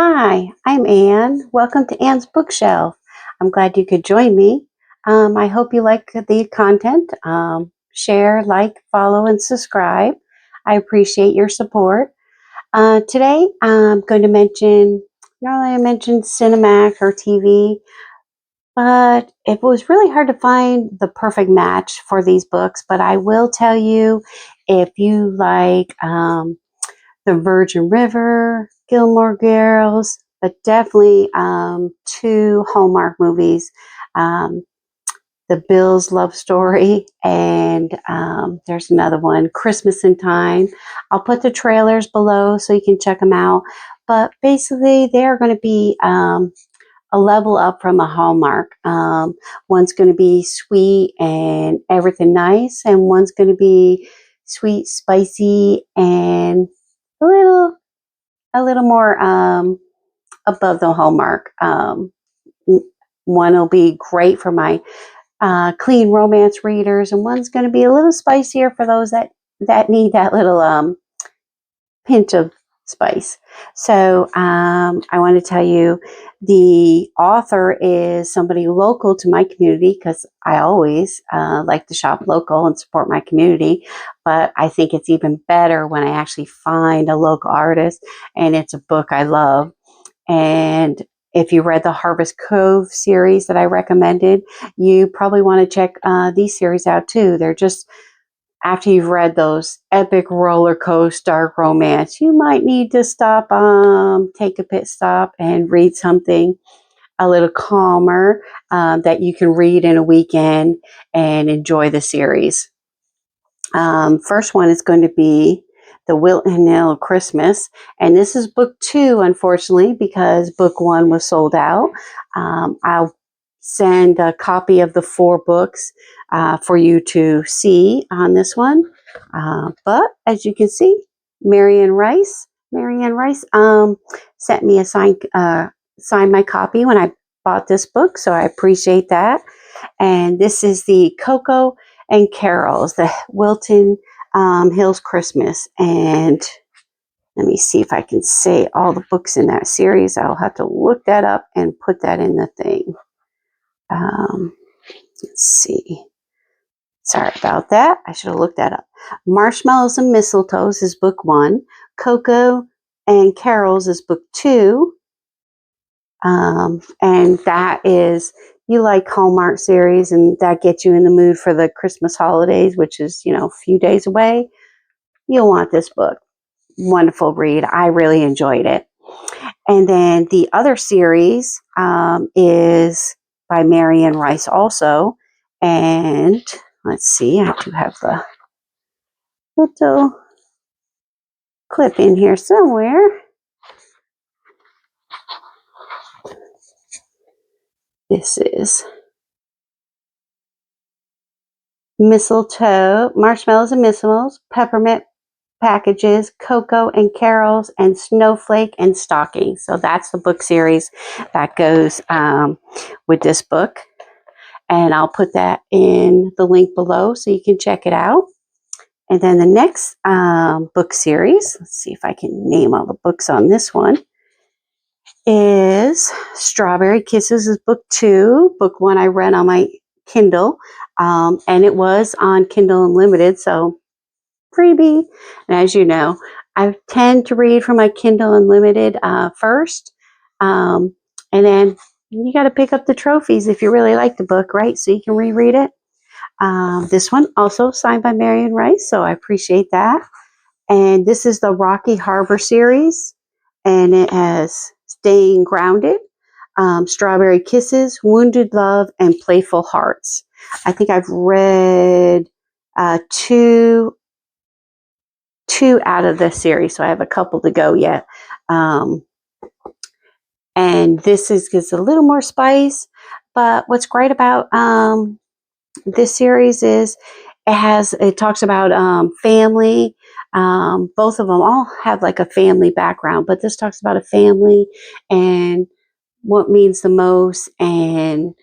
Hi, I'm Anne. Welcome to Anne's Bookshelf. I'm glad you could join me. I hope you like the content. Share, like, follow, and subscribe. I appreciate your support. Today, I'm going to mention, normally I mention Cinemax or TV, but it was really hard to find the perfect match for these books. But I will tell you, if you like the Virgin River, Gilmore Girls, but definitely two Hallmark movies, um, The Bill's Love Story, and there's another one, Christmas in Time. I'll put the trailers below so you can check them out. But basically, they're going to be a level up from a Hallmark. One's going to be sweet and everything nice, and one's going to be sweet, spicy, and a little more above the Hallmark. One will be great for my clean romance readers, and one's going to be a little spicier for those that need that little pinch of spice. So I want to tell you, the author is somebody local to my community, because I always like to shop local and support my community. But I think it's even better when I actually find a local artist and it's a book I love. And if you read the Harvest Cove series that I recommended, you probably want to check these series out too. They're just, after you've read those epic roller coaster dark romance, you might need to stop, take a pit stop and read something a little calmer that you can read in a weekend and enjoy the series. First one is going to be the Wilton Hills Christmas, and this is book 2, unfortunately, because book 1 was sold out. I'll send a copy of the 4 books for you to see on this one. But as you can see, Marianne Rice sent me a signed my copy when I bought this book, so I appreciate that. And this is the Coco and Carols, the Wilton Hills Christmas. And let me see if I can say all the books in that series. I'll have to look that up and put that in the thing. Let's see. Sorry about that. I should have looked that up. Marshmallows and Mistletoes is book 1. Coco and Carols is book 2. And that is, you like Hallmark series, and that gets you in the mood for the Christmas holidays, which is, a few days away. You'll want this book. Wonderful read. I really enjoyed it. And then the other series is by Marianne Rice also. And let's see, I do have the little clip in here somewhere. This is Mistletoe, Marshmallows and Mistletoes, Peppermint Packages, Coco and Carols, and Snowflake and Stocking. So that's the book series that goes with this book. And I'll put that in the link below so you can check it out. And then the next book series, let's see if I can name all the books on this one, is Strawberry Kisses is book 2. Book 1 I read on my Kindle, and it was on Kindle Unlimited, so freebie. And as you know, I tend to read from my Kindle Unlimited first, and then you got to pick up the trophies if you really like the book, right? So you can reread it. This one also signed by Marianne Rice, so I appreciate that. And this is the Rocky Harbor series, and it has Staying Grounded, Strawberry Kisses, Wounded Love, and Playful Hearts. I think I've read two out of this series, so I have a couple to go yet. And this gets a little more spice, but what's great about this series is it talks about family. Both of them all have like a family background, but this talks about a family and what means the most. And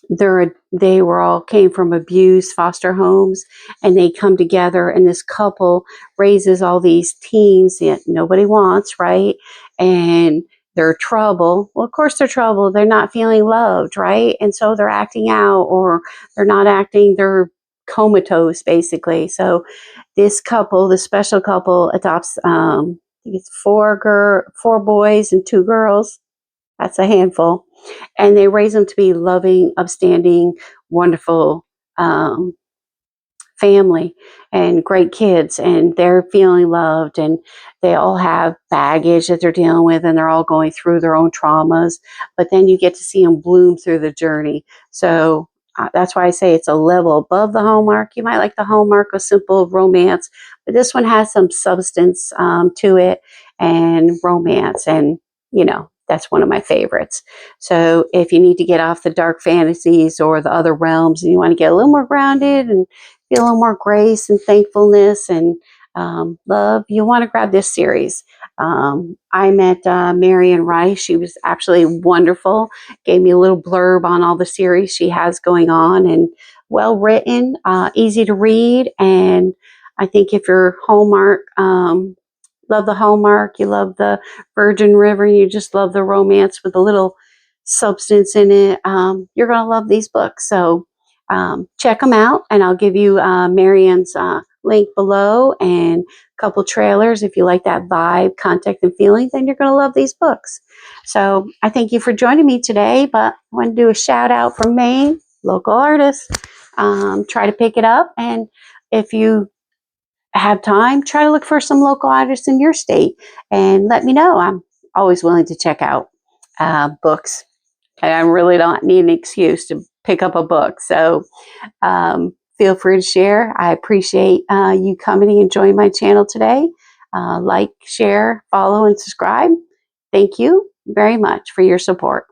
they were all came from abused foster homes, and they come together, and this couple raises all these teens that nobody wants, right? and they're trouble. Well, of course they're trouble. They're not feeling loved, right? And so they're acting out, or they're not acting, they're comatose basically. So this couple, this special couple, adopts I think it's four boys and two girls. That's a handful. And they raise them to be loving, upstanding, wonderful um, family and great kids, and they're feeling loved, and they all have baggage that they're dealing with, and they're all going through their own traumas, but then you get to see them bloom through the journey. So that's why I say it's a level above the Hallmark. You might like the Hallmark, a simple romance, but this one has some substance to it, and romance, and that's one of my favorites. So if you need to get off the dark fantasies or the other realms, and you want to get a little more grounded and feel a little more grace and thankfulness and love, you want to grab this series. I met Marianne Rice. She was actually wonderful. Gave me a little blurb on all the series she has going on, and well written, easy to read. And I think if you're Hallmark, love the Hallmark, you love the Virgin River, you just love the romance with a little substance in it, you're going to love these books. So check them out, and I'll give you Marianne's link below and a couple trailers. If you like that vibe, contact, and feeling, then you're going to love these books. So I thank you for joining me today, but I want to do a shout out from Maine, local artists. Try to pick it up, and if you have time, try to look for some local artists in your state and let me know. I'm always willing to check out books, and I really don't need an excuse to pick up a book. So feel free to share. I appreciate you coming and joining my channel today. Like, share, follow, and subscribe. Thank you very much for your support.